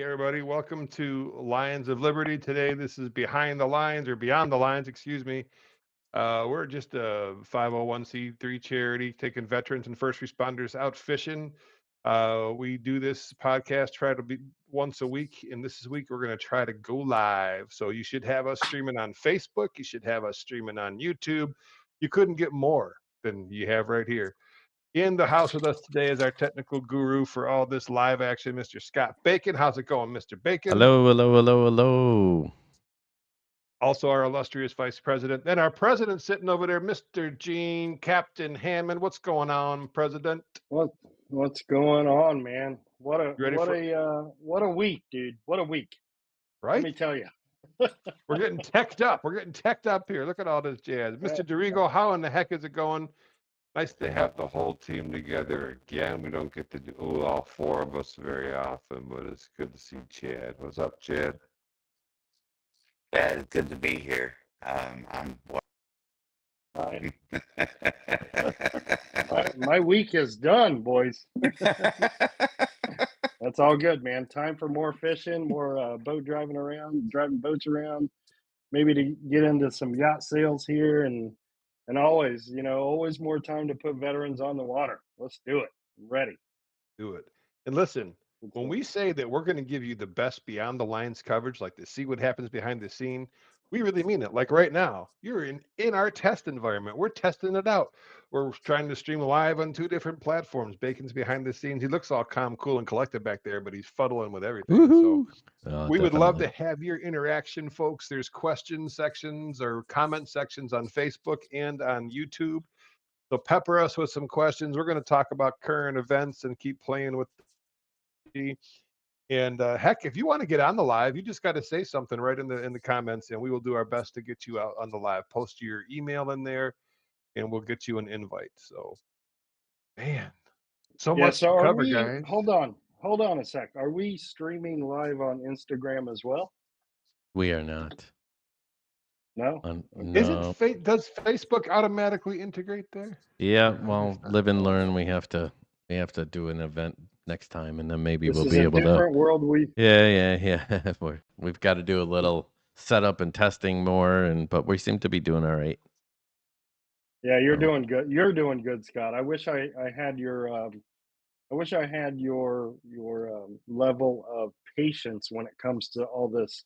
Hey, everybody. Welcome to Lions of Liberty. Today, this is Behind the Lines or Beyond the Lines, excuse me. We're just a 501c3 charity taking veterans and first responders out fishing. We do this podcast, try to be once a week. And this week, we're going to try to go live. So you should have us streaming on Facebook. You should have us streaming on YouTube. You couldn't get more than you have right here. In the house with us today is our technical guru for all this live action, Mr. Scott Bacon. How's it going, Mr. Bacon? Hello, hello, hello, hello. Also, our illustrious vice president. Then our president sitting over there, Mr. Gene Captain Hammond. What's going on, President? What what's going on, man? What a You ready for what a week, dude. What a week. Let right? me tell you. We're getting teched up. We're getting teched up here. Look at all this jazz. Mr. Dorigo, how in the heck is it going? Nice to have the whole team together again. We don't get to do all four of us very often, but it's good to see Chad. What's up, Chad? Yeah, it's good to be here. I'm My, my week is done, boys. That's all good, man. Time for more fishing, more boat driving around, driving boats around. Maybe to get into some yacht sales here, and always, always more time to put veterans on the water. Let's do it. I'm ready. Do it. And listen, Let's when do it. we say that we're going to give you the best beyond the lines coverage, like to see what happens behind the scene, we really mean it. Like right now, you're in our test environment. We're testing it out. We're trying to stream live on 2 different platforms. Bacon's behind the scenes. He looks all calm, cool, and collected back there, but he's fuddling with everything. So Oh, we would love to definitely. have your interaction, folks. There's question sections or comment sections on Facebook and on YouTube. So pepper us with some questions. We're going to talk about current events and keep playing with the and heck, if you want to get on the live, you just got to say something right in the comments, and we will do our best to get you out on the live. Post your email in there, and we'll get you an invite. So, man, so Yeah, much so to are cover, we guys. hold on a sec. Are we streaming live on Instagram as well? We are not. No? Okay. Isn't No. does Facebook automatically integrate there? Yeah, Or I well, just not live and know. learn. We have to do an event next time, and then maybe This we'll is be a able to. different world Yeah. We've got to do a little setup and testing more, but we seem to be doing all right. Yeah, you're So, doing good. You're doing good, Scott. I had your I wish I had your level of patience when it comes to all this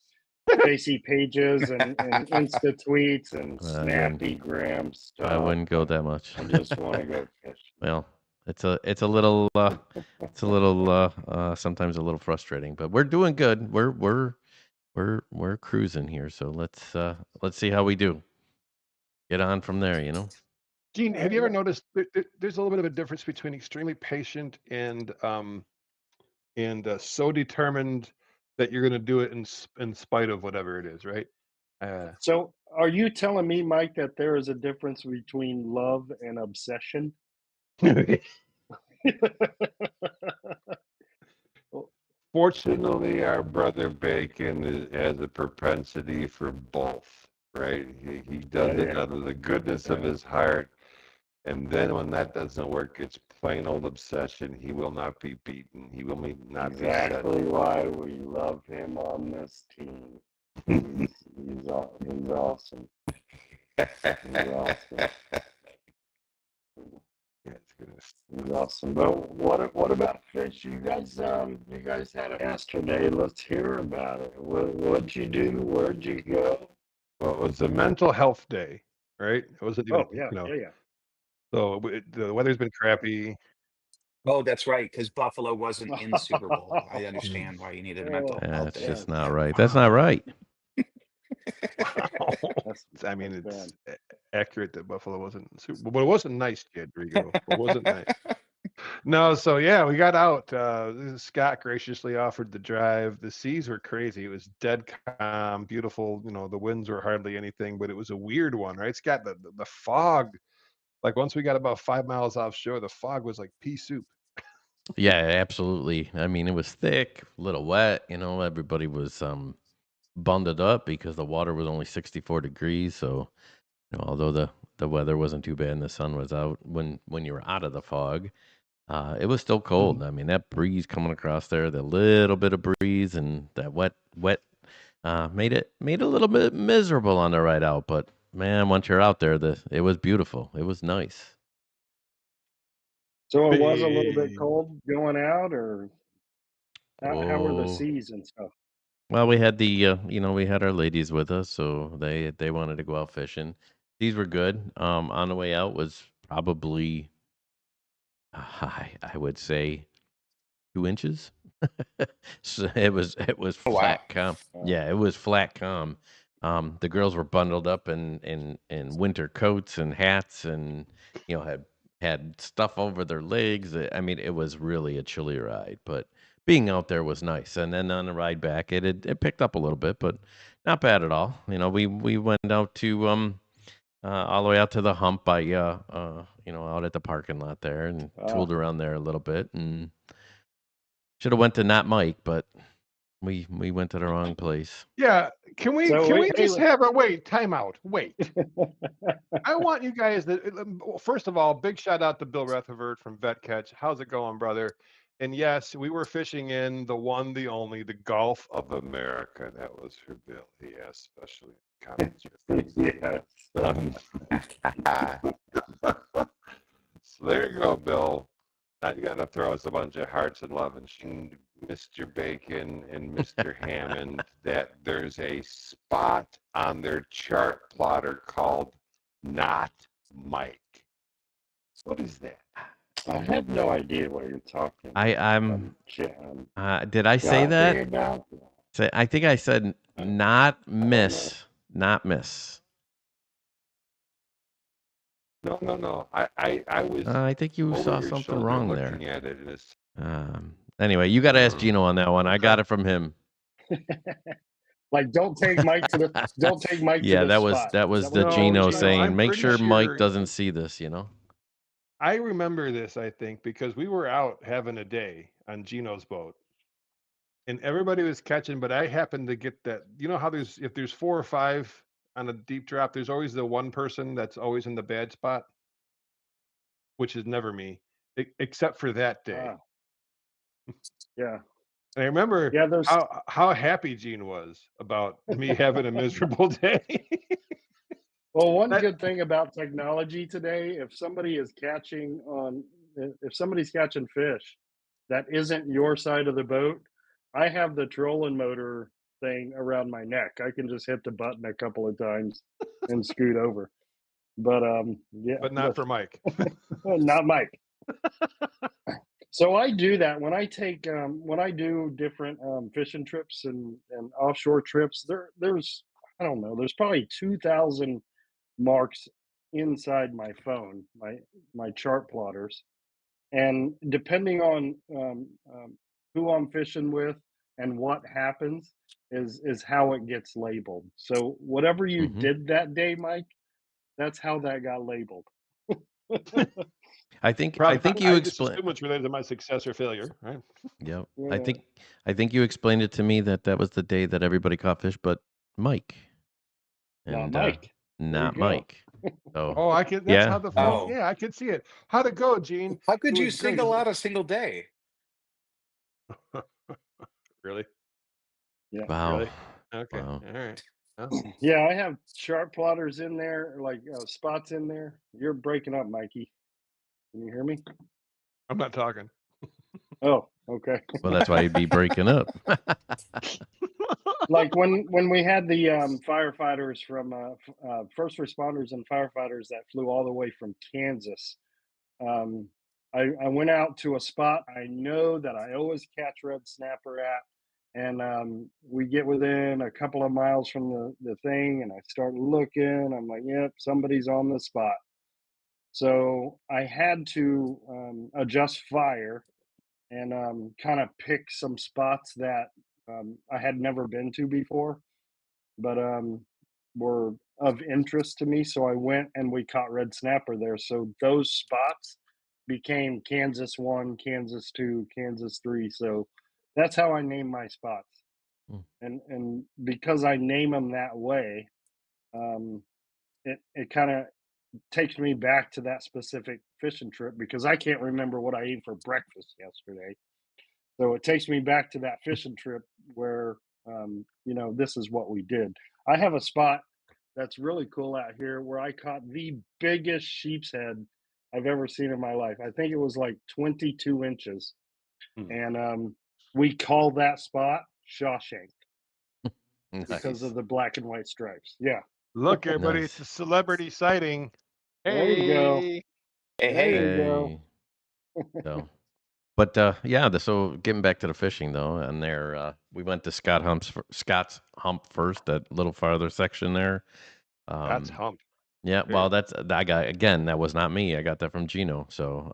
facey pages and Insta tweets and I wouldn't. Snappy Gram I stuff. wouldn't go that much. I just want to go fishing. Well, it's a little sometimes a little frustrating, but we're doing good. We're cruising here, so let's see how we do. Get on from there. Gene, All have right, you ever well, noticed there's a little bit of a difference between extremely patient and so determined that you're going to do it in spite of whatever it is, right? Uh, so are you telling me, Mike, that there is a difference between love and obsession? Well, Fortunately, our brother Bacon has a propensity for both, right? He does yeah, it yeah. out of the goodness of his heart. And then when that doesn't work, it's plain old obsession. He will not be beaten. He will not be Exactly why we love him on this team. He's awesome. He's awesome. He's awesome. But what about fish? You guys had it yesterday. Let's hear about it. What'd you do? Where'd you go? Well, it was a mental health day, right? It wasn't even, Oh, yeah, yeah. so the weather's been crappy. Oh, that's right, because Buffalo wasn't in the Super Bowl. I Mm. understand why you needed a mental Oh, health That's day. just man. not right. That's not right. That's I mean, that's it's bad. accurate that Buffalo wasn't in the Super Bowl, but it wasn't nice, Jed Rigo. It wasn't nice. No, so yeah, we got out. Scott graciously offered the drive. The seas were crazy. It was dead calm, beautiful. The winds were hardly anything, but it was a weird one, right? Scott, the fog. Like once we got about 5 miles offshore, the fog was like pea soup. Yeah, absolutely. I mean, it was thick, a little wet. Everybody was bundled up because the water was only 64 degrees. So, although the weather wasn't too bad and the sun was out when you were out of the fog, It was still cold. I mean, that breeze coming across there, the little bit of breeze and that wet, made it a little bit miserable on the ride out. But man, once you're out there, it was beautiful. It was nice. So it was a little bit Big. cold going out, or how were the Oh, seas and stuff? well, we had we had our ladies with us, so they wanted to go out fishing. These were good. On the way out was probably, I would say 2 inches. So it was Oh, wow. flat calm. Wow. Yeah, it was flat calm. The girls were bundled up in winter coats and hats, and had stuff over their legs. I mean, it was really a chilly ride, but being out there was nice. And then on the ride back, it picked up a little bit, but not bad at all. We went out to all the way out to the hump by out at the parking lot there, and tooled around there a little bit, and should have went to Not Mike, but we went to the wrong place. Yeah, can we So can we hey, just have a time out? Wait. I want you guys well, first of all, big shout out to Bill Rutherford from Vet Catch. How's it going, brother? And yes, we were fishing in the one, the only, the Gulf Of America, that was for Bill. He asked especially comments. Yes. So there you go, Bill. Now you got to throw us a bunch of hearts and love and Mr. Bacon and Mr. Hammond that there's a spot on their chart plotter called Not Mike. What is that? I have no idea what you're talking I'm John. did I say Talking that? about I think I said not miss, not miss. No. I was I think you over saw your something shoulder wrong there. looking at it, and it's Anyway, you got to ask Gino on that one. I got it from him. like, don't take Mike to the Yeah, to the that was spot. that was Is the what No, Gino you're Gino, saying, I'm make pretty sure Mike sure doesn't see this. I remember this, I think, because we were out having a day on Gino's boat. And everybody was catching, but I happened to get that. You know how if there's 4 or 5 on a deep drop, there's always the one person that's always in the bad spot, which is never me, except for that day. Yeah. And I remember Yeah, there's how happy Gene was about me having a miserable day. well, one That- good thing about technology today, if somebody's catching fish that isn't your side of the boat, I have the trolling motor thing around my neck. I can just hit the button a couple of times and scoot over. But yeah, but not for Mike. not Mike. So I do that when I do different fishing trips and offshore trips. There's I don't know. There's probably 2,000 marks inside my phone, my chart plotters, and depending on who I'm fishing with and what happens is how it gets labeled. So whatever you Mhm. did that day, Mike, that's how that got labeled. I think Probably, you I just explained. assume it's related to my success or failure, right? Yep. Yeah. I think you explained it to me that was the day that everybody caught fish, but Mike. Not And Mike. not you go. Mike. So Oh, I could. That's yeah. how the phone. Oh. Yeah, I could see it. How'd it go, Gene? How could It you was great. single out a single day? Really? Yeah. Wow. Really? Okay. Wow. All right. Well, Yeah, I have chart plotters in there, like spots in there. You're breaking up, Mikey. Can you hear me? I'm not talking. Oh, okay. Well, that's why he'd be breaking up. Like when we had the firefighters from first responders and firefighters that flew all the way from Kansas. I went out to a spot I know that I always catch red snapper at, and we get within a couple of miles from the thing, and I start looking. I'm like, yep, somebody's on the spot. So I had to adjust fire and kind of pick some spots that I had never been to before, but were of interest to me. So I went and we caught red snapper there. So those spots became Kansas 1, Kansas 2, Kansas 3. So that's how I name my spots. Hmm. And because I name them that way, it kind of takes me back to that specific fishing trip because I can't remember what I ate for breakfast yesterday. So it takes me back to that fishing trip where, this is what we did. I have a spot that's really cool out here where I caught the biggest sheep's head I've ever seen in my life. I think it was like 22 inches. Hmm. And we call that spot Shawshank because Nice. of the black and white stripes. Yeah. Look, everybody, it's a Nice. celebrity sighting. There you go. Hey, Hey, There hey. you go. So, but yeah, so getting back to the fishing though, and there we went to Scott's Hump first, that little farther section there. that's Um, hump. yeah, Very well, I got again. That was not me. I got that from Gino. So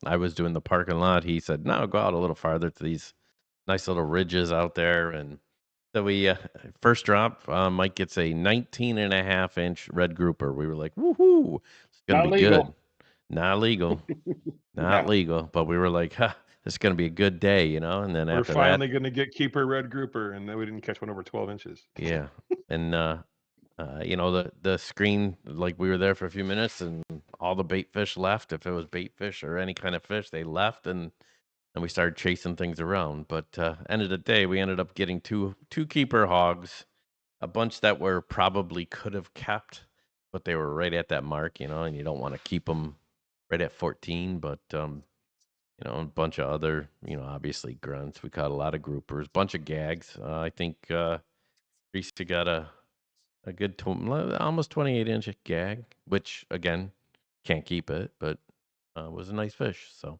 I was doing the parking lot. He said, "No, go out a little farther to these nice little ridges out there." And so we first drop. Mike gets a 19.5-inch red grouper. We were like, "Woohoo! It's gonna Not be good." legal. Not legal, not Yeah. legal. But we were like, "Huh, this is gonna be a good day," you know. And then We're after that, finally going to get keeper red grouper, and then we didn't catch one over 12 inches. yeah, and the screen, like we were there for a few minutes and all the bait fish left. If it was bait fish or any kind of fish, they left, and we started chasing things around. But end of the day, we ended up getting two keeper hogs, a bunch that were probably could have kept, but they were right at that mark, and you don't want to keep them right at 14. But a bunch of other, obviously grunts. We caught a lot of groupers, bunch of gags. I think Teresa got a good almost 28-inch gag, which again can't keep it, but was a nice fish. So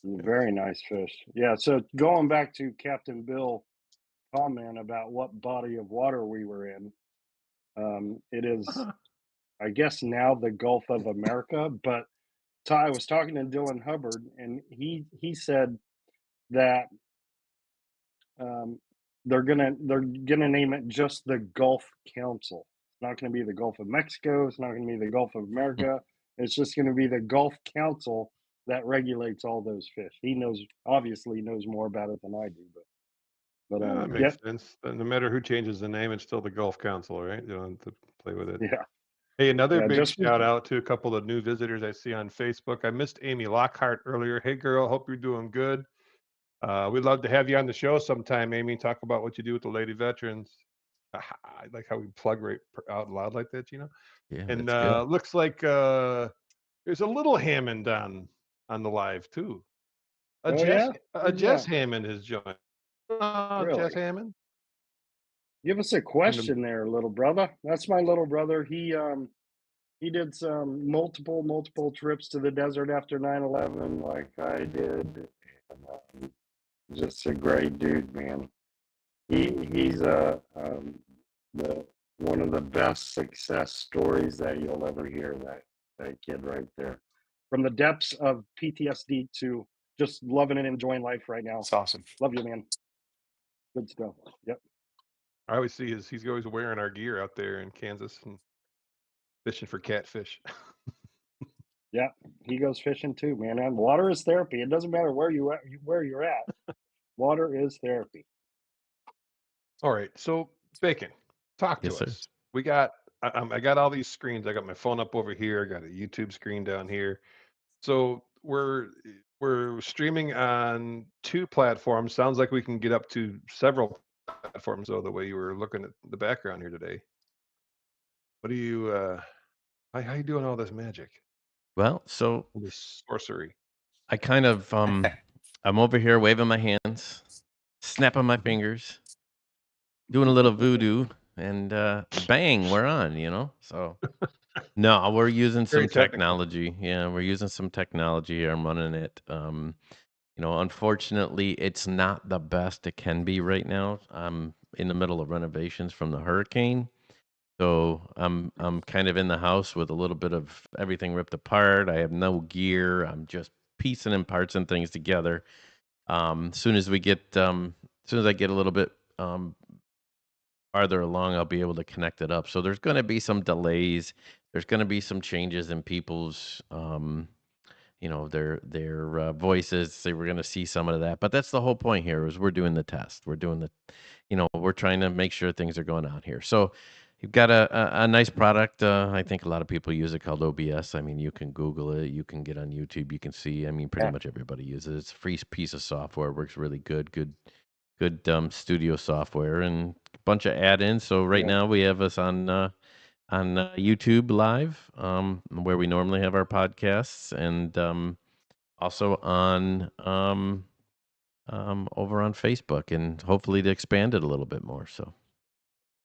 Very nice fish. Yeah. So going back to Captain Bill comment about what body of water we were in, it is, I guess, now the Gulf of America. But I was talking to Dylan Hubbard, and he said that um, they're gonna name it just the Gulf Council. It's not going to be the Gulf of Mexico. It's not going to be the Gulf of America. It's just going to be the Gulf Council that regulates all those fish. He obviously knows more about it than I do, but Yeah, that yeah, makes sense. No matter who changes the name, it's still the Gulf Council, right? You don't have to play with it. yeah, Hey, another yeah. big Just shout out to a couple of new visitors I see on Facebook. I missed Amy Lockhart earlier. Hey, girl, hope you're doing good. We'd love to have you on the show sometime, Amy. Talk about what you do with the lady veterans. I like how we plug right out loud like that, yeah, And that's good. looks like there's a little Hammond on the live too. A oh Jess yeah, a who's Jess that? Hammond has joined. Jess Really? Hammond. Give us a And question there, little brother. That's my little brother. He did some multiple trips to the desert after 9/11. like I did. And, just a great dude, man. He's the one of the best success stories that you'll ever hear. That kid right there. From the depths of PTSD to just loving and enjoying life right now. It's awesome. Love you, man. Good stuff. Yep. I always see he's always wearing our gear out there in Kansas and fishing for catfish. Yeah. He goes fishing too, man. And water is therapy. It doesn't matter where you're at. Water is therapy. All right, so Bacon, talk Yes, to sir. us. I got all these screens. I got my phone up over here. I got a YouTube screen down here. So we're streaming on two platforms. Sounds like we can get up to several platforms though, the way you were looking at the background here today. What do you how you doing all this magic? Well, so All this sorcery. I kind of I'm over here waving my hands, snapping my Mhm. fingers, doing a little voodoo, and bang, we're on. So no, we're using Very some technical. technology. Yeah, we're using some technology. I'm running it. Unfortunately, it's not the best it can be right now. I'm in the middle of renovations from the hurricane. So I'm kind of in the house with a little bit of everything ripped apart. I have no gear. I'm just piecing and parts and things together. Soon as I get a little bit farther along, I'll be able to connect it up. So there's going to be some delays. There's going to be some changes in people's their voices. So we're going to see some of that. But that's the whole point here is we're doing the test. We're doing we're trying to make sure things are going on here. So you've got a nice product. I think a lot of people use it called OBS. I mean, you can Google it. You can get on YouTube. You can see. I mean, pretty much everybody uses it. It's a free piece of software. It works really good. Good studio software and a bunch of add-ins. So right Yeah. now we have us on YouTube Live, where we normally have our podcasts, and also on over on Facebook, and hopefully to expand it a little bit more. So,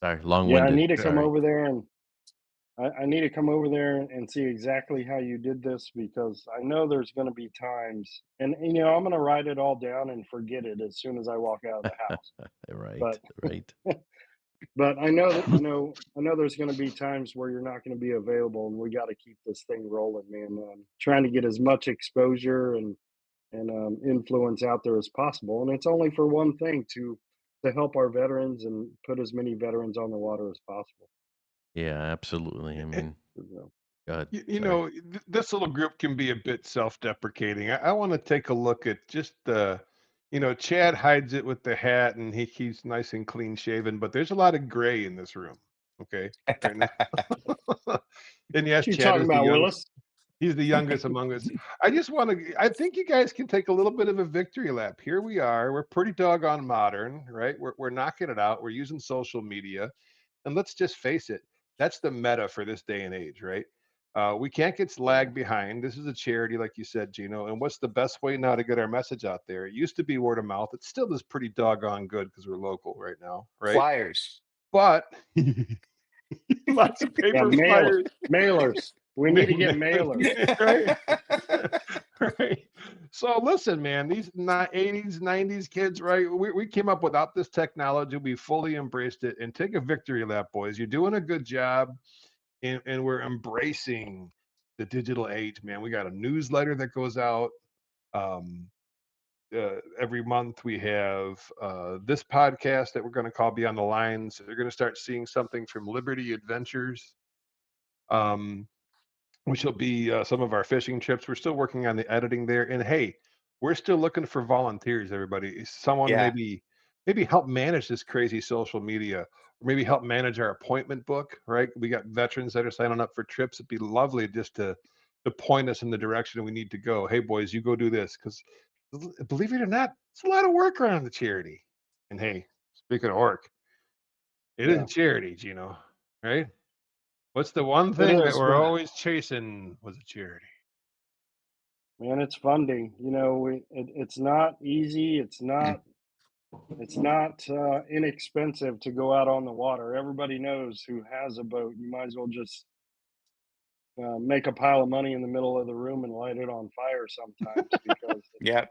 sorry, Yeah, I long-winded. need to come Sorry. over there and I need to come over there and see exactly how you did this because I know there's going to be times, and I'm going to write it all down and forget it as soon as I walk out of the house. Right, right. But I know that I know there's going to be times where you're not going to be available, and we got to keep this thing rolling, man. Trying to get as much exposure and influence out there as possible, and it's only for one thing to help our veterans and put as many veterans on the water as possible. Yeah, absolutely. I mean, So, go ahead. You Sorry. know, this little group can be a bit self-deprecating. I want to take a look at just Chad hides it with the hat and he's nice and clean shaven, but there's a lot of gray in this room. Okay, right now. And yes, what you Chad talking is the about, young. Willis? He's the youngest among us. I think you guys can take a little bit of a victory lap. Here we are. We're pretty doggone modern, right? We're knocking it out. We're using social media. And let's just face it, that's the meta for this day and age, right? We can't get lagged behind. This is a charity, like you said, Gino. And what's the best way now to get our message out there? It used to be word of mouth. It still is pretty doggone good because we're local right now, right? Flyers. But lots of Yeah, paper flyers. mailers. We need to get mailers. Right? Right. So listen, man, these 80s, 90s kids, right? We came up without this technology. We fully embraced it and take a victory lap, boys. You're doing a good job, and we're embracing the digital age, man. We got a newsletter that goes out. Every month we have this podcast that we're going to call Beyond the Lines. You're going to start seeing something from Liberty Adventures. Which will be some of our fishing trips. We're still working on the editing there. And hey, we're still looking for volunteers, everybody. Someone Yeah. maybe help manage this crazy social media, or maybe help manage our appointment book, right? We got veterans that are signing up for trips. It'd be lovely just to point us in the direction we need to go. Hey boys, you go do this. Because believe it or not, it's a lot of work around the charity. And hey, speaking of work, it is Yeah. a charity, Gino, right? What's the one It thing that is, we're but always chasing was a charity? man, it's funding. It's not easy. It's not inexpensive to go out on the water. Everybody knows who has a boat. You might as well just make a pile of money in the middle of the room and light it on fire sometimes because Yeah.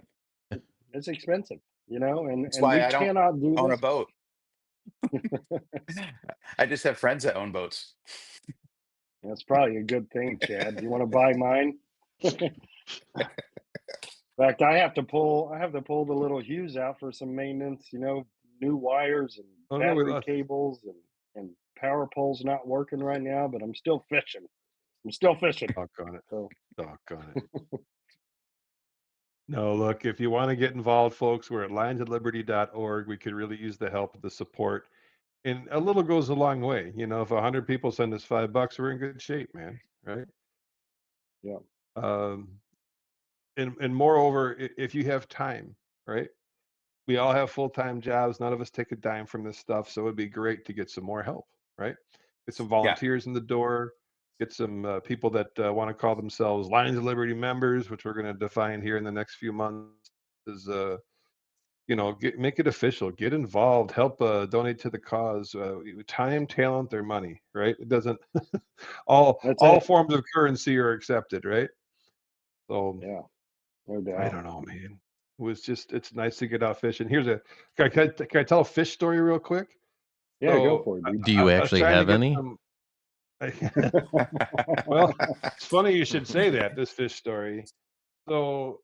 it's expensive, and That's and we why I don't cannot do own a this. boat. I just have friends that own boats. That's probably a good thing, Chad. Do you want to buy mine? In fact, I have to pull the little Hughes out for some maintenance, new wires and Oh no, we battery lost. cables and power poles not working right now, but I'm still fishing. Doggone it. So Doggone it. No, look, if you want to get involved, folks, we're at lionsatliberty.org. We could really use the help, the support. And a little goes a long way. If 100 people send us $5, we're in good shape, man. Right? yeah, Um, and moreover, if you have time, right? We all have full-time jobs. None of us take a dime from this stuff. So it'd be great to get some more help, right? Get some Yeah. volunteers in the door, get some people that want to call themselves Lions of Liberty members, which we're going to define here in the next few months. Is make it official, get involved, help donate to the cause. Time, talent, or money, right? It doesn't. all that's all it. forms of currency are accepted, right? So Yeah, no I doubt. don't know, man. It's nice to get out fishing. Can I tell a fish story real quick? Yeah, go So for it, dude. Do you I was actually trying to have get any? some. Well, it's funny you should say that. This fish story. So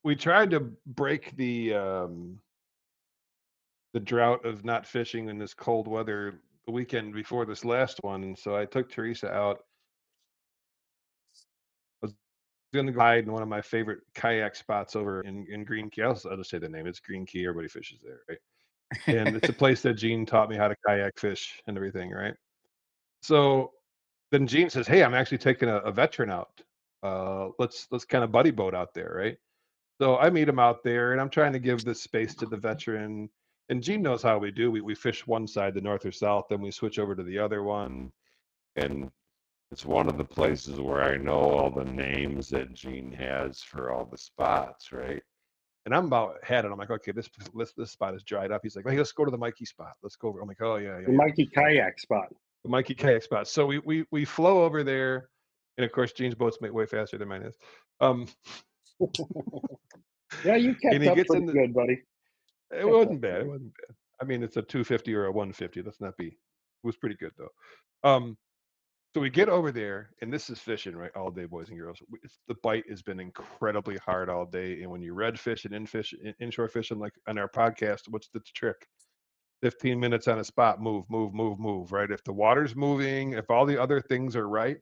we tried to break the drought of not fishing in this cold weather the weekend before this last one, and so I took Teresa out. I was going to go hide in one of my favorite kayak spots over in Green Key. I'll just say the name. It's Green Key. Everybody fishes there, right? And it's a place that Gene taught me how to kayak fish and everything, right? So then Gene says, "Hey, I'm actually taking a veteran out. Let's kind of buddy boat out there, right?" So I meet him out there, and I'm trying to give this space to the veteran. And Gene knows how we do. We fish one side, the north or south, then we switch over to the other one. And it's one of the places where I know all the names that Gene has for all the spots, right? And I'm about had it. I'm like, okay, this spot is dried up. He's like, hey, let's go to the Mikey spot. Let's go over. I'm like, oh yeah, The Mikey kayak spot. the Mikey kayak spot. So we flow over there, and of course, Gene's boat's way faster than mine is. Yeah, you kept And he up gets pretty in the. good, buddy. It wasn't bad. It wasn't bad. I mean, it's a 250 or a 150. Let's not be. It was pretty good though. So we get over there, and this is fishing right all day, boys and girls. The bite has been incredibly hard all day, and when you red fish and inshore fishing, like on our podcast, what's the trick? 15 minutes on a spot, move, move, move, move. Right? If the water's moving, if all the other things are right,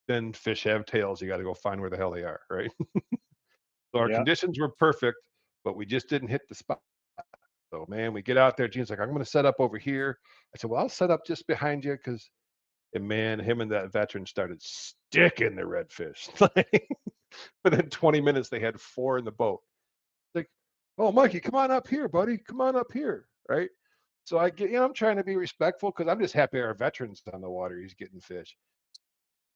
then fish have tails. You got to go find where the hell they are. Right? So our Yeah. conditions were perfect, but we just didn't hit the spot. So man, we get out there. Gene's like, I'm going to set up over here. I said, well, I'll set up just behind you because. And man, him and that veteran started sticking the redfish. Like, within 20 minutes, they had 4 in the boat. Like, oh, Mikey, come on up here, buddy. Come on up here. Right. So I get, I'm trying to be respectful because I'm just happy our veteran's on the water. He's getting fish.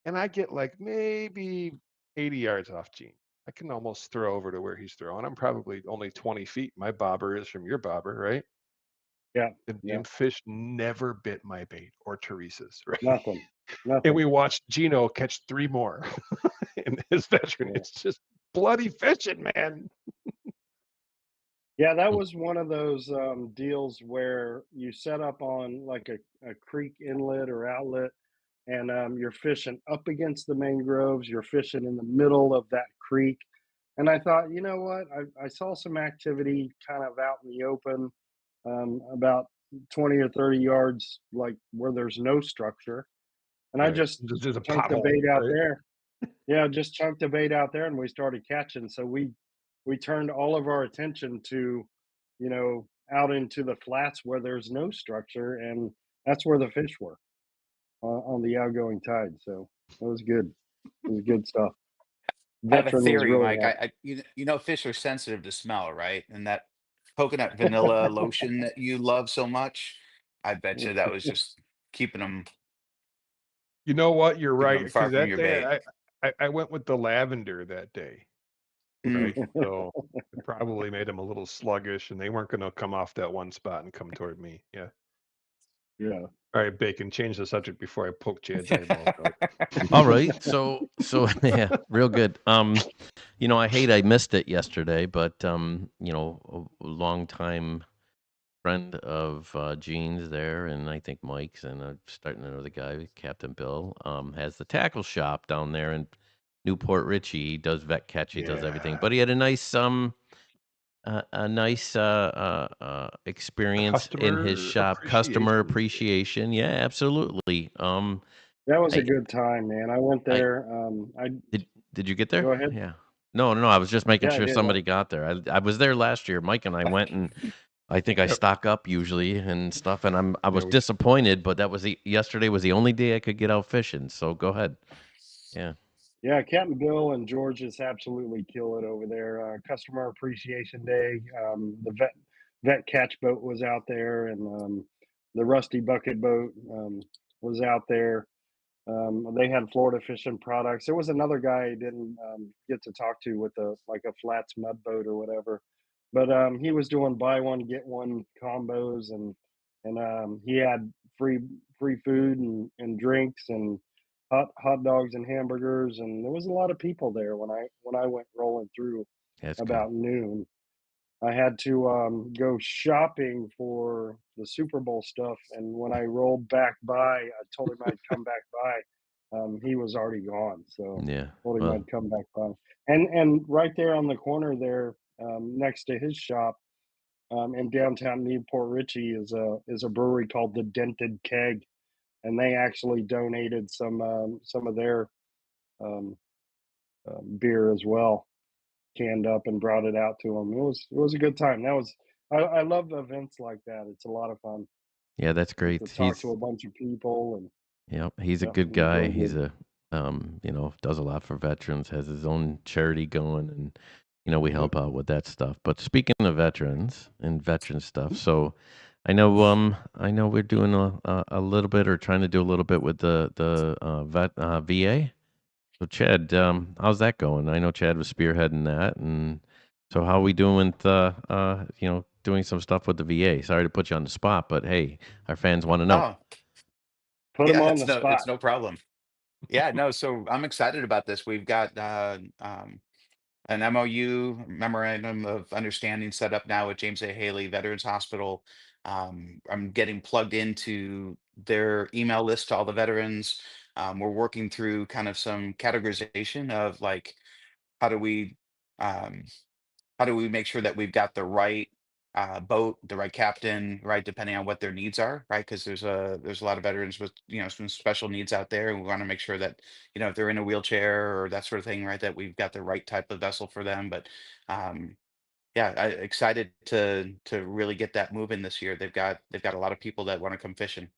And I get like maybe 80 yards off Gene. I can almost throw over to where he's throwing. I'm probably only 20 feet. My bobber is from your bobber, right? Yeah. And fish never bit my bait or Teresa's, right? Nothing. And we watched Gino catch 3 more. And his veteran, Yeah. it's just bloody fishing, man. Yeah, that was one of those deals where you set up on like a creek inlet or outlet, and you're fishing up against the mangroves. You're fishing in the middle of that creek. And I thought, you know what? I saw some activity kind of out in the open, about 20 or 30 yards, like where there's no structure. And I Right. just Just a chunked the pothole, bait out right? there. Yeah, just chunked the bait out there, and we started catching. So we turned all of our attention to, out into the flats where there's no structure, and that's where the fish were on the outgoing tide. So it was good. It was good stuff. I have a Veteran was theory, really Mike. happy. You know, fish are sensitive to smell, right? And that coconut vanilla lotion that you love so much, I bet you that was just keeping them You know what? You're keeping right. them far Because from that your day, bait. I went with the lavender that day, Mm. right? So it probably made them a little sluggish, and they weren't going to come off that one spot and come toward me. Yeah. Yeah. All right, Bacon, change the subject before I poke Chad's eyeballs out. All right. So yeah, real good. I hate I missed it yesterday, but a long time friend of Gene's there, and I think Mike's, and I'm starting to know the guy, Captain Bill, has the tackle shop down there in Newport Richie. He does vet catch, he does everything. Yeah. But he had a nice experience in his shop, customer appreciation. Yeah, absolutely. That was a I good time, man. I went I there. did you get there? Go ahead. Yeah. No, I was just making Yeah, I sure did. somebody got there. I was there last year. Mike and I went, and I think I Yep. stock up usually and stuff, and I was we- disappointed, but yesterday was the only day I could get out fishing. So go ahead. Yeah. Yeah, Captain Bill and George just absolutely kill it over there. Customer Appreciation Day. The vet catch boat was out there, and the Rusty Bucket boat was out there. They had Florida fishing products. There was another guy I didn't get to talk to with a flats mud boat or whatever, but he was doing buy one get one combos, and he had free food and drinks and hot dogs and hamburgers, and there was a lot of people there when I went rolling through That's about good. noon. I had to go shopping for the Super Bowl stuff, and when I rolled back by, I told him I'd come back by. He was already gone, so Yeah. told him Well, I'd come back by. And right there on the corner there, next to his shop, in downtown Newport Richie, is a brewery called the Dented Keg, and they actually donated some of their um, beer as well, canned up, and brought it out to them. It was a good time. I love events like that. It's a lot of fun yeah, that's to great. talk to a bunch of people and Yep, he's a Yep, good he's guy. really He's good. does a lot for veterans, has his own charity going, and we Yep. help out with that stuff. But speaking of veterans and veteran stuff, so I know we're doing a little bit or trying to do a little bit with the VA. So Chad, how's that going? I know Chad was spearheading that, and so how are we doing with doing some stuff with the VA? Sorry to put you on the spot, but hey, our fans want to know. Oh, Put him yeah, on the it's spot. no problem. Yeah, no, so I'm excited about this. We've got an MOU, memorandum of understanding, set up now with James A. Haley Veterans Hospital. I'm getting plugged into their email list to all the veterans. We're working through kind of some categorization of like how do we um, how do we make sure that we've got the right boat, the right captain, right, depending on what their needs are, right? Because there's a lot of veterans with some special needs out there, and we want to make sure that if they're in a wheelchair or that sort of thing, right, that we've got the right type of vessel for them. But um, yeah, excited to really get that moving this year. They've got a lot of people that want to come fishing.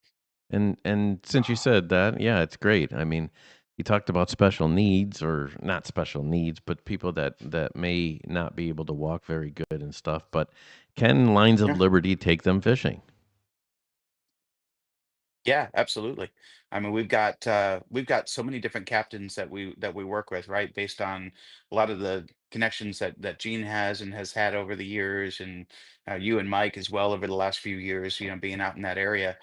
And since you said that, yeah, it's great. I mean, you talked about special needs or not special needs, but people that may not be able to walk very good and stuff. But can Lines of Yeah. Liberty take them fishing? Yeah, absolutely. I mean, we've got so many different captains that we work with, right? Based on a lot of the connections that Gene has and has had over the years, and you and Mike as well over the last few years. Being out in that area,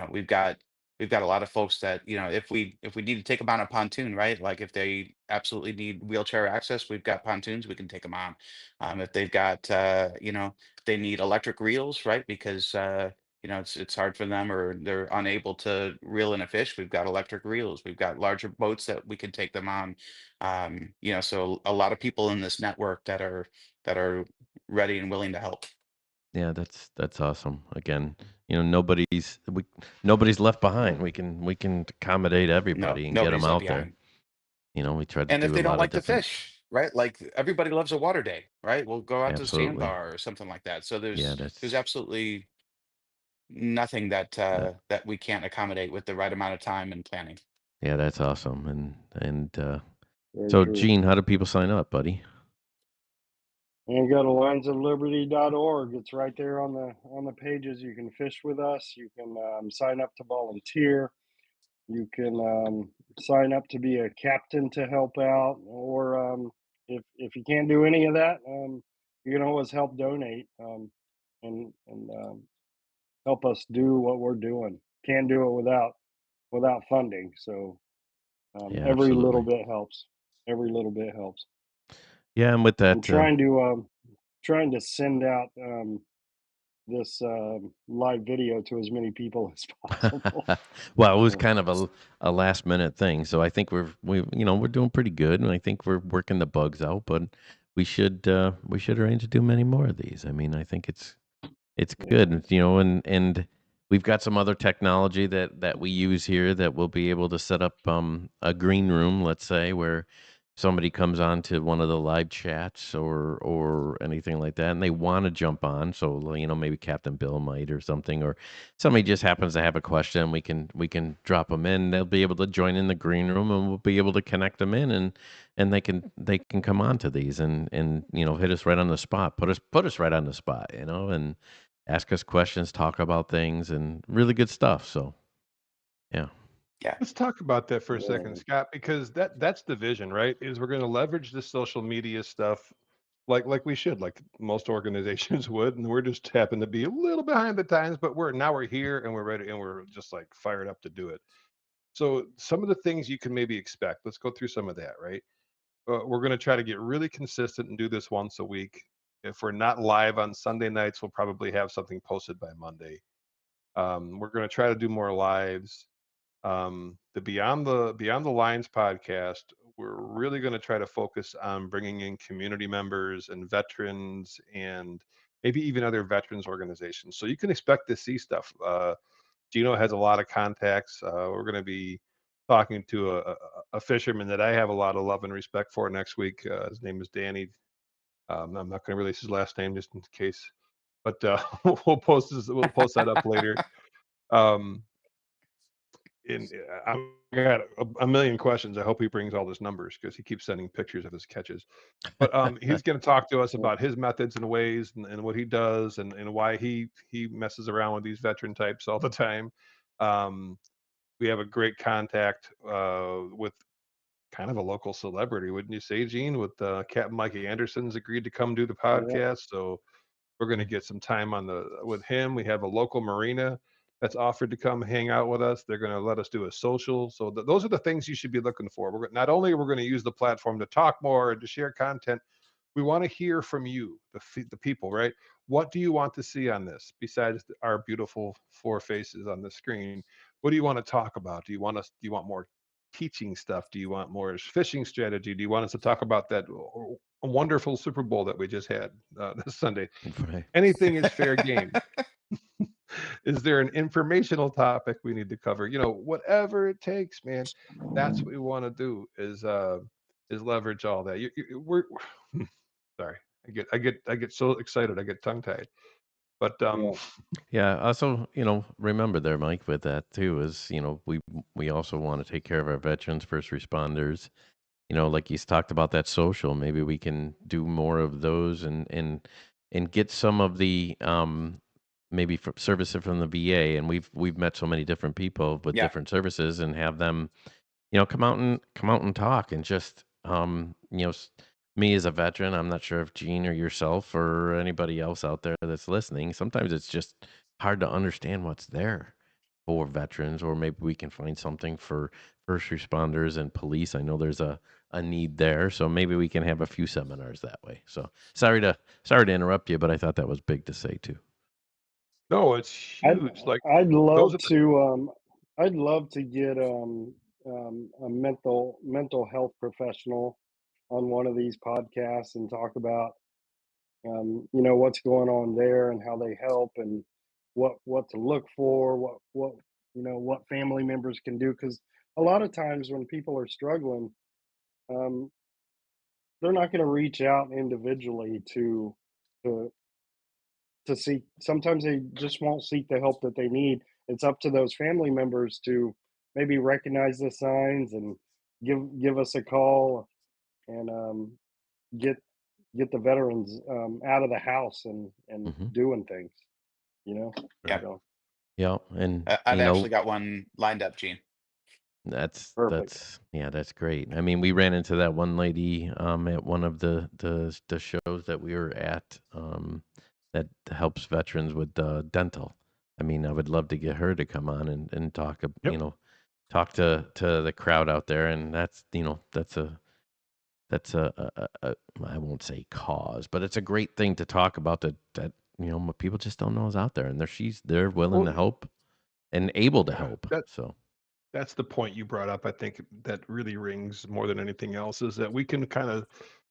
we've got a lot of folks that if we need to take them on a pontoon, right? Like if they absolutely need wheelchair access, we've got pontoons we can take them on. If they've got if they need electric reels, right? Because it's hard for them or they're unable to reel in a fish. We've got electric reels. We've got larger boats that we can take them on. So a lot of people in this network that are ready and willing to help. Yeah, that's awesome. Again, nobody's left behind. We can accommodate No, everybody and get them nobody's left out there. behind. We tried to And if do a they don't lot of like to different. fish, right? Like everybody loves a water day, right? We'll go out to the Absolutely. sandbar or something like that. So Yeah, there's that's absolutely nothing that that. that we can't accommodate with the right amount of time and planning. Yeah, that's awesome. And Very so, true. Gene, how do people sign up, buddy? And go to linesofliberty.org. It's right there on the pages. You can fish with us. You can sign up to volunteer. You can sign up to be a captain to help out, or if you can't do any of that, you can always help donate and help us do what we're doing. Can't do it without funding. So Yeah, every little absolutely. bit helps. Every little bit helps. Yeah, and with I'm that, trying to send out this live video to as many people as possible. well, it was So, kind of a last minute thing, so I think we're doing pretty good, and I think we're working the bugs out, but we should arrange to do many more of these. I mean, I think it's yeah. good, and we've got some other technology that we use here that we'll be able to set up a green room, let's say, where somebody comes on to one of the live chats or anything like that, and they want to jump on. So maybe Captain Bill might or something, or somebody just happens to have a question. We can drop them in. They'll be able to join in the green room, and we'll be able to connect them in, and they can come on to these and hit us right on the spot, put us right on the spot, and ask us questions, talk about things, and really good stuff. So, yeah. Yeah. Let's talk about that for a second, Yeah. Scott, because that's the vision, right? Is we're going to leverage the social media stuff like we should, like most organizations would, and we're just happen to be a little behind the times, but we're here and we're ready and we're just like fired up to do it. So some of the things you can maybe expect. Let's go through some of that, right? We're going to try to get really consistent and do this once a week. If we're not live on Sunday nights, we'll probably have something posted by Monday. We're going to try to do more lives. The Beyond the Lines podcast, we're really going to try to focus on bringing in community members and veterans and maybe even other veterans organizations. So you can expect to see stuff. Gino has a lot of contacts. We're going to be talking to a fisherman that I have a lot of love and respect for next week. His name is Danny. I'm not going to release his last name just in case, but we'll post that up later. Um, I got a million questions. I hope he brings all his numbers because he keeps sending pictures of his catches. But he's going to talk to us about his methods and ways and what he does and why he messes around with these veteran types all the time. Um, we have a great contact with kind of a local celebrity, wouldn't you say, Gene? With Captain Mikey Anderson's agreed to come do the Yeah. podcast, so we're going to get some time on the with him. We have a local marina that's offered to come hang out with us. They're going to let us do a social. So those are the things you should be looking for. Not only we're going to use the platform to talk more and to share content, we want to hear from you, the people, right? What do you want to see on this besides our beautiful four faces on the screen? What do you want to talk about? Do you want more teaching stuff? Do you want more fishing strategy? Do you want us to talk about that wonderful Super Bowl that we just had this Sunday? Right. Anything is fair game. Is there an informational topic we need to cover? Whatever it takes, man. That's what we want to do is leverage all that. We're sorry. I get so excited. I get tongue tied. But Yeah. Yeah. Also, remember there, Mike, with that too is, we also want to take care of our veterans, first responders. Like he's talked about that social. Maybe we can do more of those and get some of the maybe from services from the VA. And we've met so many different people with Yeah. different services and have them come out and talk and just me as a veteran, I'm not sure if Gene or yourself or anybody else out there that's listening, sometimes it's just hard to understand what's there for veterans, or maybe we can find something for first responders and police. I know there's a need there, so maybe we can have a few seminars that way. So sorry to interrupt you, but I thought that was big to say too. no, it's I'd huge. Like I'd those love are the to I'd love to get a mental health professional on one of these podcasts and talk about what's going on there and how they help and what to look for, what family members can do, because a lot of times when people are struggling, um, they're not going to reach out individually to seek. Sometimes they just won't seek the help that they need. It's up to those family members to maybe recognize the signs and give us a call and get get the veterans out of the house and Hmm. doing things, you know. Yeah. So Yeah, and I've actually got one lined up, Gene. perfect. that's great. I mean, we ran into that one lady at one of the shows that we were at that helps veterans with dental. I mean, I would love to get her to come on and talk, Yep. talk to the crowd out there, and that's a I won't say cause, but it's a great thing to talk about that people just don't know is out there, and they're willing Well, to help and able to help. that So. that's the point you brought up. I think that really rings more than anything else is that we can kind of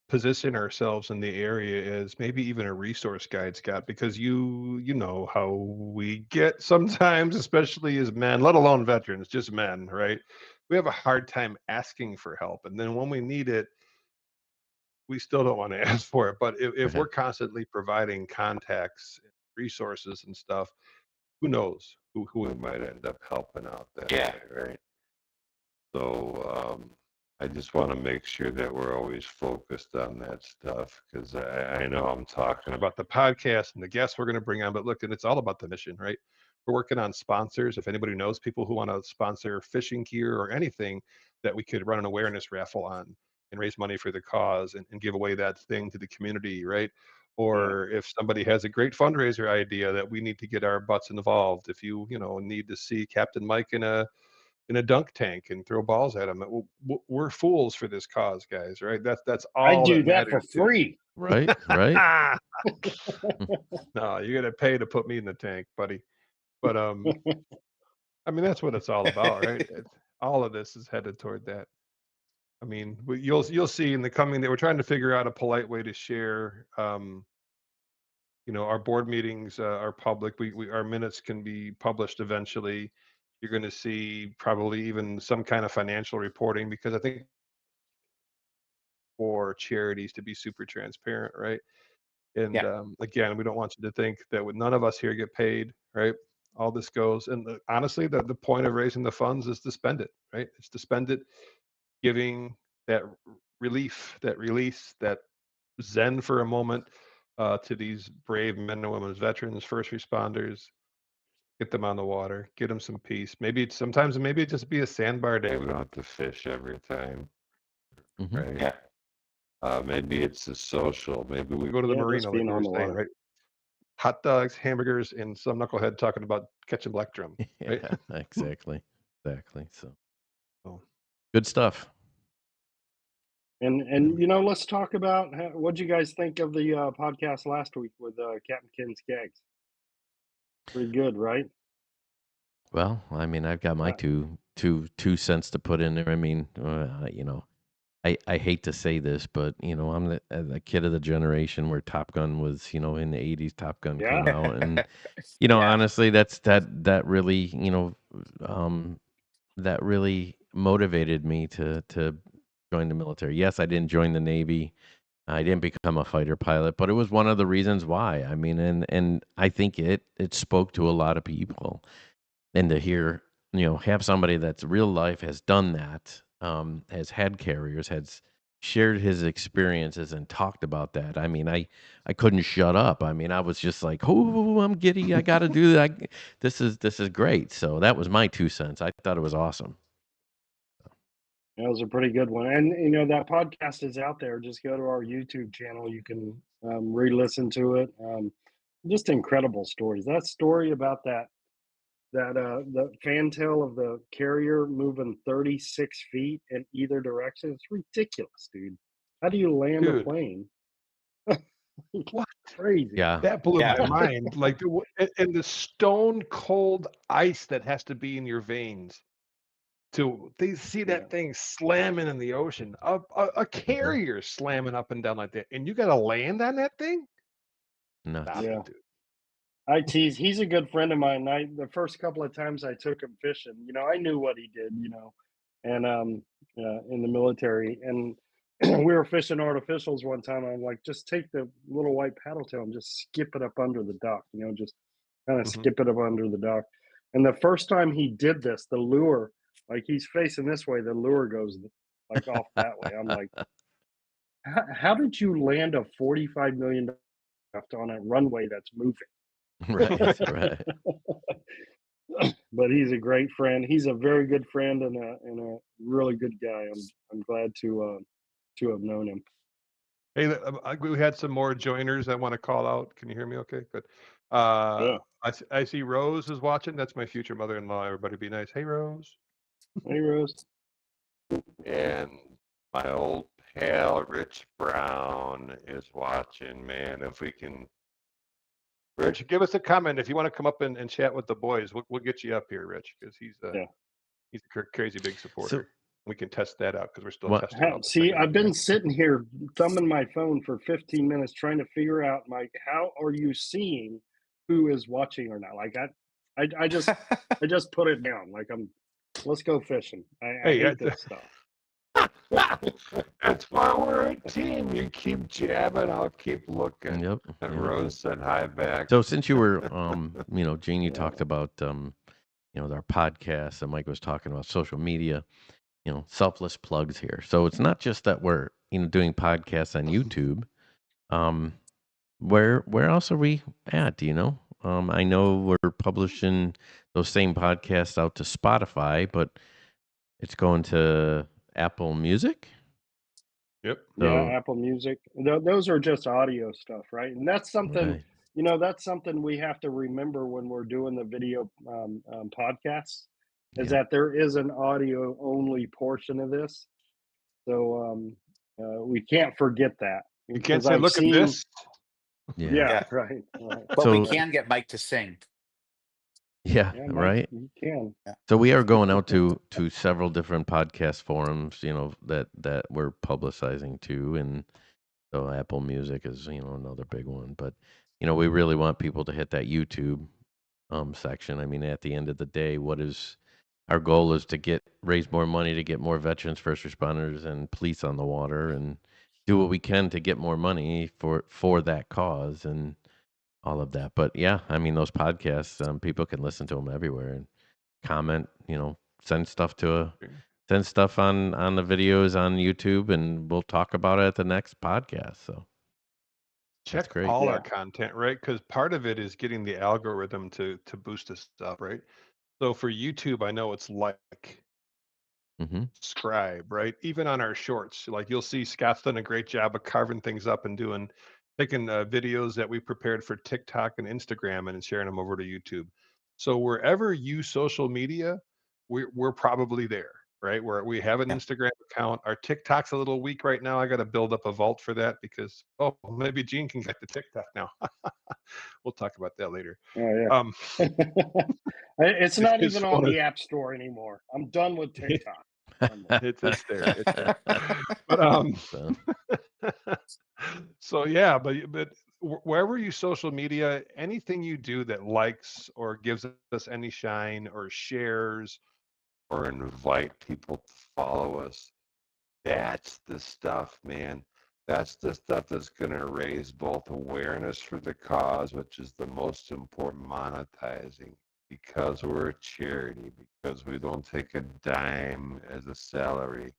position ourselves in the area as maybe even a resource guide, Scott, because you know how we get sometimes, especially as men, let alone veterans, just men, right? We have a hard time asking for help, and then when we need it, we still don't want to ask for it. But if we're Right. constantly providing contacts, resources, and stuff, who knows who we might end up helping out that Yeah. way, right? So I just want to make sure that we're always focused on that stuff because I know I'm talking about the podcast and the guests we're going to bring on, but look, and it's all about the mission, right? We're working on sponsors. If anybody knows people who want to sponsor fishing gear or anything that we could run an awareness raffle on and raise money for the cause and give away that thing to the community, right? Yeah. Or if somebody has a great fundraiser idea that we need to get our butts involved, if you need to see Captain Mike in a dunk tank and throw balls at them. We're fools for this cause, guys. Right? That's I all do that that for matters to free. Right, right. us. No, you're gonna pay to put me in the tank, buddy. But I mean that's what it's all about, right? All of this is headed toward that. I mean, you'll see in the coming that we're trying to figure out a polite way to share. Our board meetings are public. Our minutes can be published eventually. You're going to see probably even some kind of financial reporting because I think for charities to be super transparent, right? And Yeah. again, we don't want you to think that none of us here get paid, right? all this goes. And honestly, the point of raising the funds is to spend it, right? It's to spend it giving that relief, that release, that zen for a moment to these brave men and women, veterans, first responders. Get them on the water, get them some peace. Maybe it's sometimes maybe it just be a sandbar day. We don't have to fish every time, Mhm. right? Yeah. Maybe it's a social. Maybe We we go to the Yeah, marina, just like being we on were the saying, water. right? Hot dogs, hamburgers, and some knucklehead talking about catching black drum, right? Yeah, exactly. Exactly. So So, good stuff. And let's talk about what'd you guys think of the podcast last week with Captain Ken Skaggs? Pretty good, right? Well, I mean, I've got my Uh, two cents to put in there. I mean, I hate to say this, but I'm the kid of the generation where Top Gun was, in the '80s. Top Gun came Yeah. out, and Yeah. honestly, that really, that really motivated me to join the military. Yes, I didn't join the Navy. I didn't become a fighter pilot, but it was one of the reasons why. I mean, and I think it spoke to a lot of people, and to hear, have somebody that's real life has done that, has had carriers, has shared his experiences and talked about that. I mean, I couldn't shut up. I mean, I was just like, oh, I'm giddy. I got to do that. This is great. So that was my 2 cents. I thought it was awesome. That was a pretty good one. And that podcast is out there. Just go to our YouTube channel. You can re-listen to it. Just incredible stories. That story about the fantail of the carrier moving 36 feet in either direction. It's ridiculous, dude. How do you land a dude, plane? what? Crazy. Yeah. That blew Yeah. my mind. Like, and the stone cold ice that has to be in your veins to they see Yeah. that thing slamming in the ocean, a carrier slamming up and down like that, and you got to land on that thing. Nuts. Stop Yeah. it, dude. I tease. He's a good friend of mine. The first couple of times I took him fishing, I knew what he did, and in the military, and we were fishing artificials one time. I'm like, just take the little white paddle tail and just skip it up under the dock, just kind of Mhm. skip it up under the dock. And the first time he did this, the lure, like he's facing this way, the lure goes like off that way. I'm like, how did you land a $45 million on a runway that's moving? Right. But he's a great friend. He's a very good friend and a really good guy. I'm glad to have known him. Hey, we had some more joiners I want to call out. Can you hear me? Okay, good. Yeah. I see Rose is watching. That's my future mother-in-law. Everybody, be nice. Hey, Rose. Hey, Rose. And my old pal Rich Brown is watching, man. If we can, Rich, give us a comment if you want to come up and chat with the boys. We'll get you up here, Rich, because he's Yeah. a crazy big supporter. We can test that out because we're still What- testing out. the See, second I've one. been sitting here thumbing my phone for 15 minutes trying to figure out, Mike, how are you seeing who is watching or not? Like I just put it down. Like let's go fishing. I Hey, hate this stuff. that's why we're a team. You keep jabbing, I'll keep looking. Yep. And yep. Rose said hi back. So since you were, Gene, you Yeah. talked about, our podcast, and Mike was talking about social media, selfless plugs here. So it's not just that we're, doing podcasts on YouTube. Where else are we at? Do you know? I know we're publishing those same podcasts out to Spotify, but it's going to Apple Music. Yep. Yeah, So, Apple Music. Those are just audio stuff, right? And that's something, right. that's something we have to remember when we're doing the video podcasts, is Yeah. that there is an audio only portion of this. So we can't forget that. You can't because say, I've "Look seen, at this." Yeah, Yeah. right. But we So- can get Mike to sing. Yeah, Yeah, Mike, right. you can. So we are going out to several different podcast forums, that we're publicizing too, and so Apple Music is, another big one. But we really want people to hit that YouTube section. I mean, at the end of the day, our goal is to raise more money to get more veterans, first responders, and police on the water, and do what we can to get more money for that cause. And all of that. But yeah, I mean, those podcasts, people can listen to them everywhere and comment, send stuff send stuff on the videos on YouTube, and we'll talk about it at the next podcast. So that's Check great. all Yeah. our content, right? Because part of it is getting the algorithm to boost us up, right? So for YouTube, I know it's like, Hmm. subscribe, right? Even on our shorts, like you'll see Scott's done a great job of carving things up and taking videos that we prepared for TikTok and Instagram and sharing them over to YouTube. So wherever you social media, we're probably there, right? Where we have an Yeah. Instagram account. Our TikTok's a little weak right now. I got to build up a vault for that because maybe Gene can get the TikTok now. We'll talk about that later. Oh Um, yeah. It's not just even on wanna the App Store anymore. I'm done with TikTok. Done with it. it's there. It's there. But So, so yeah, but wherever you social media, anything you do that likes or gives us any shine or shares, Or invite people to follow us. That's the stuff, man. That's the stuff that's going to raise both awareness for the cause, which is the most important, monetizing, because we're a charity, because we don't take a dime as a salary.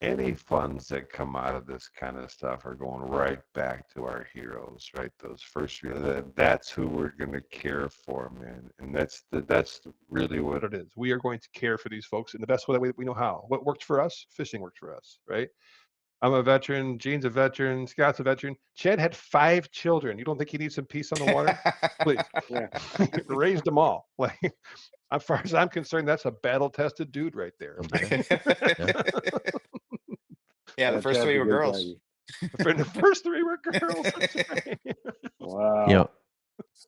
Any funds that come out of this kind of stuff are going right back to our heroes, right? Those first, that's who we're going to care for, man. And that's really what what it is. We are going to care for these folks in the best way that we know how. What worked for us? Fishing worked for us, right? I'm a veteran. Gene's a veteran. Scott's a veteran. Chad had 5 children. You don't think he needs some peace on the water? Please. Yeah. Raised them all. Like, as far as I'm concerned, that's a battle-tested dude right there. oh, yeah. Yeah, the first Chad's three a were good girls. guy. For the first 3 were girls. That's right. Wow.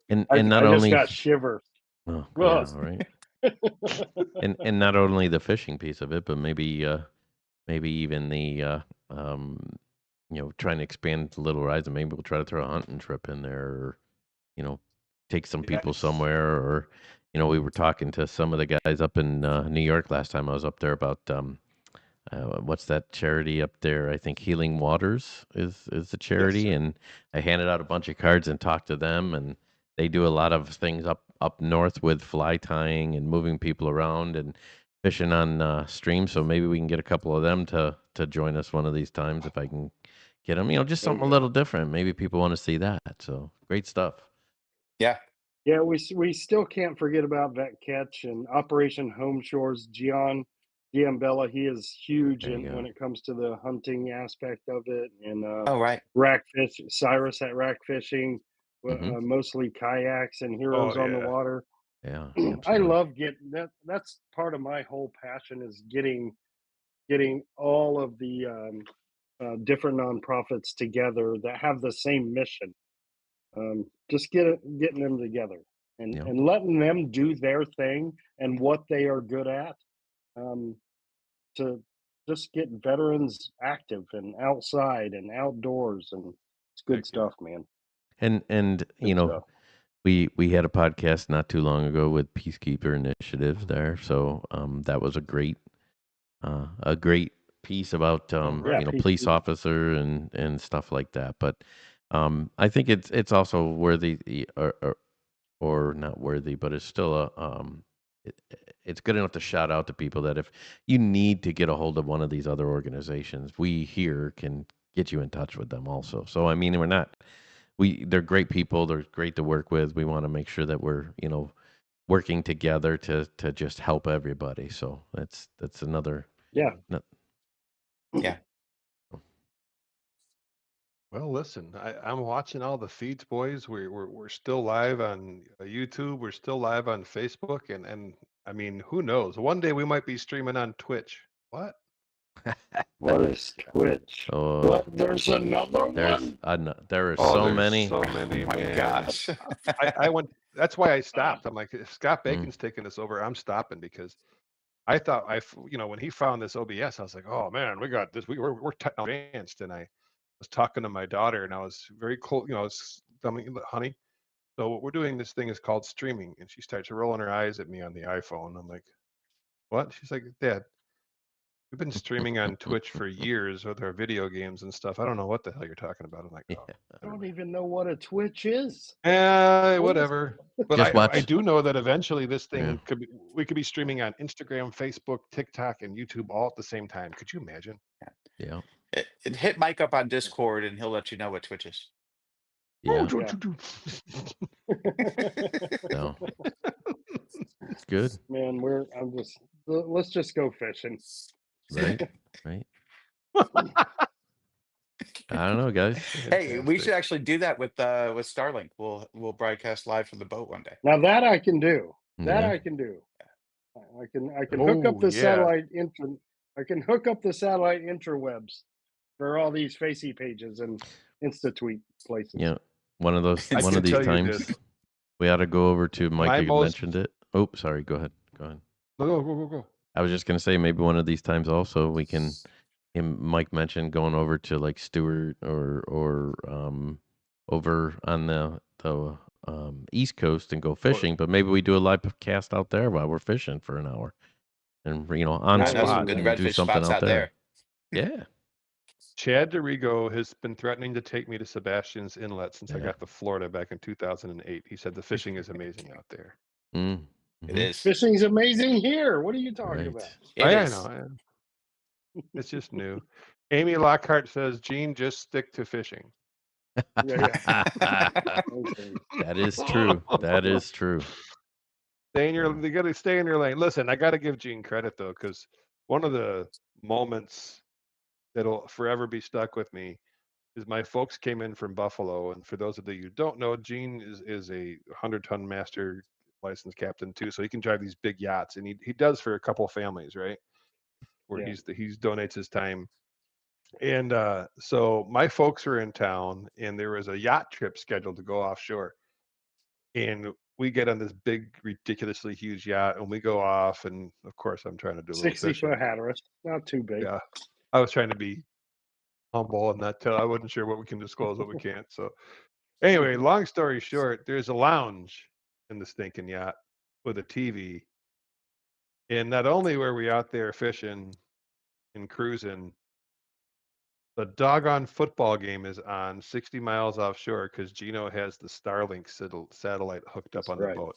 And I not just only got shivers. oh Ugh. yeah, right. And not only the fishing piece of it, but maybe even the trying to expand Little Horizon. Maybe we'll try to throw a hunting trip in there, or take some people Yes. somewhere, or we were talking to some of the guys up in New York last time I was up there about what's that charity up there? I think Healing Waters is the Yes, charity, sir. and I handed out a bunch of cards and talked to them, and they do a lot of things up north with fly tying and moving people around and fishing on streams. So maybe we can get a couple of them to join us one of these times if I can get them. Just There something a you go. little different. Maybe people want to see that. So great stuff. Yeah. Yeah, we still can't forget about Vet Catch and Operation Home Shores. Giambella, he is huge There you when go. it comes to the hunting aspect of it. And Oh, right. rack fish, Cyrus at rack fishing, Hmm. mostly kayaks and heroes Oh on the yeah. water. Yeah, I absolutely. love getting that. That's part of my whole passion is getting all of the different nonprofits together that have the same mission. Just getting them together Yeah. and letting them do their thing and what they are good at, um, to just get veterans active and outside and outdoors, and it's good Heck yeah. stuff, man. And Good stuff. we had a podcast not too long ago with Peacekeeper Initiative there, so that was a great piece about All Yeah, right. police peacekeeper. officer and stuff like that. But I think it's also worthy, or not worthy, but it's still it, it's good enough to shout out to people that if you need to get a hold of one of these other organizations, we here can get you in touch with them also. So I mean, they're great people. They're great to work with. We want to make sure that we're working together to just help everybody. So that's another. Yeah. no- Yeah. Well, listen, I'm watching all the feeds, boys. We're still live on YouTube. We're still live on Facebook, and I mean, who knows? One day we might be streaming on Twitch. What? What is Twitch? Oh, What? There's another there's one? there are Oh, so there's many. so many, Oh my man. gosh. I went. That's why I stopped. Ah, I'm like, if Scott Mm, Bacon's taking this over, I'm stopping because I thought when he found this OBS, I was like, oh man, we got this. We're advanced, and I was talking to my daughter, and I was very close. I was telling me, "Look, honey. So what we're doing, this thing is called streaming," and she starts rolling her eyes at me on the iPhone. I'm like, what? She's like, Dad, We've been streaming on Twitch for years with our video games and stuff. I don't know what the hell you're talking about. I'm like, Yeah. oh, I don't even know what a Twitch is. whatever. But Just I watch. do know that eventually this thing Yeah. we could be streaming on Instagram, Facebook, TikTok, and YouTube all at the same time. Could you imagine? Yeah. Hit Mike up on Discord, and he'll let you know what Twitch is. Yeah. Yeah. So it's good. Man, let's just go fishing. Right. Right. I don't know, guys. Hey, we should actually do that with Starlink. We'll broadcast live from the boat one day. Now that I can do. That Yeah. I can do. I can hook up Oh, the yeah. satellite I can hook up the satellite interwebs for all these Facey pages and InstaTweet places. Yeah. One of those. I One can of these tell you times, this. we ought to go over to Mike. My You most- mentioned it. Oh, sorry. Go ahead. Go ahead. Go. I was just gonna say maybe one of these times also we can. Mike mentioned going over to like Stewart or over on the East Coast and go fishing, but maybe we do a live cast out there while we're fishing for an hour, and on I know some spot good and do redfish something spots out there. Yeah. Chad DeRigo has been threatening to take me to Sebastian's Inlet since I Yeah. got to Florida back in 2008. He said the fishing is amazing out there. Mm. It Mhm. is. Fishing's amazing here. What are you talking Right. about? It I is. know. It's just new. Amy Lockhart says, Gene, just stick to fishing. Yeah. Okay. That is true. That is true. You got to stay in your lane. Listen, I got to give Gene credit though, because one of the moments that'll forever be stuck with me is my folks came in from Buffalo, and for those of you who don't know, Gene is a 100-ton master licensed captain too, so he can drive these big yachts, and he does for a couple families, right? Where Yeah. he's donates his time. And so my folks were in town, and there was a yacht trip scheduled to go offshore. And we get on this big, ridiculously huge yacht, and we go off. And of course, I'm trying to do a little 60-foot fishing. Hatteras. Not too big. Yeah, I was trying to be humble and not tell. I wasn't sure what we can disclose, what we can't. So anyway, long story short, there's a lounge in the stinking yacht with a TV. And not only were we out there fishing and cruising, the doggone football game is on 60 miles offshore because Gino has the Starlink satellite hooked up on the Right. boat.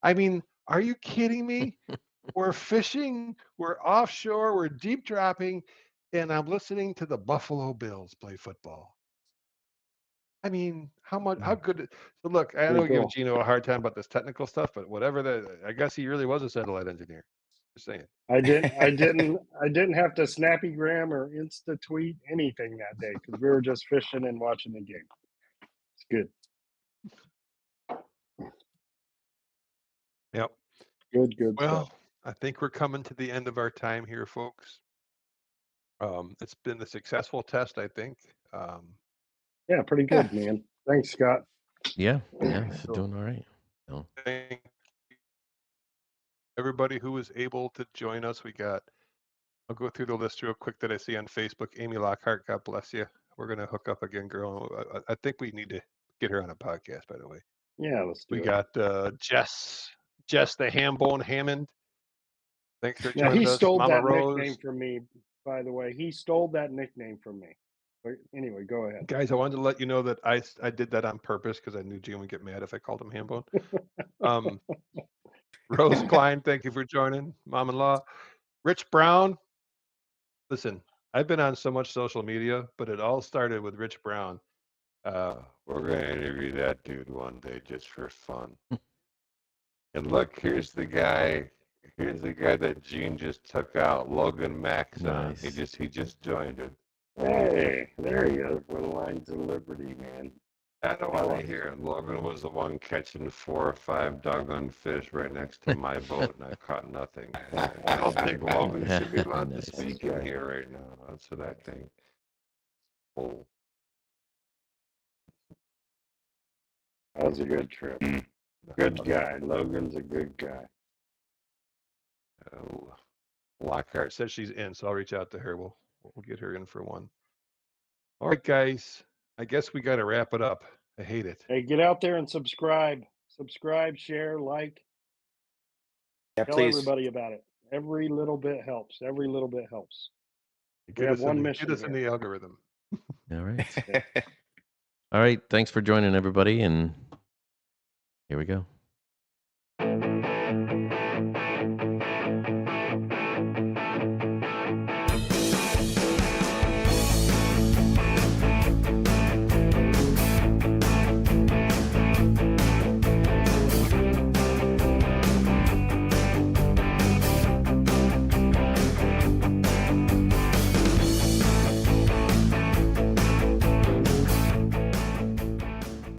I mean, are you kidding me? We're fishing, we're offshore, we're deep dropping, and I'm listening to the Buffalo Bills play football. I mean, how good? So look, I know Pretty we give cool. Gino a hard time about this technical stuff, but whatever I guess he really was a satellite engineer. Just saying. I didn't have to Snappygram or InstaTweet anything that day because we were just fishing and watching the game. It's good. Yep. Good Well, stuff. I think we're coming to the end of our time here, folks. It's been a successful test, I think. Yeah, pretty good, man. Thanks, Scott. Yeah. It's doing all right. So, Thank everybody who was able to join us. I'll go through the list real quick that I see on Facebook. Amy Lockhart, God bless you. We're going to hook up again, girl. I think we need to get her on a podcast, by the way. Yeah, let's do We it. got Jess the Hambone Hammond. Thanks for Now, joining he us. stole Mama that Rose. nickname from me, by the way. He stole that nickname from me. But anyway, go ahead. Guys, I wanted to let you know that I did that on purpose because I knew Gene would get mad if I called him Hambone. Rose Klein, thank you for joining. Mom-in-law. Rich Brown. Listen, I've been on so much social media, but it all started with Rich Brown. We're going to interview that dude one day just for fun. And look, here's the guy that Gene just took out, Logan Maxon. Nice. He just joined it. Hey, there he is with Lines of Liberty, man. I don't want to hear it. Logan was the one catching 4 or 5 doggone fish right next to my boat, and I caught nothing. I don't think Logan should be allowed to Nice. speak in here right now. That's what I think. Oh, That was a good trip. Good guy. Logan's a good guy. Lockhart says she's in, so I'll reach out to her. We'll get her in for one. All right, guys. I guess we got to wrap it up. I hate it. Hey, get out there and subscribe. Subscribe, share, like. Yeah, Tell please. everybody about it. Every little bit helps. Every little bit helps. Get have us one in mission get us in here. the algorithm. All right. All right. Thanks for joining, everybody. And here we go.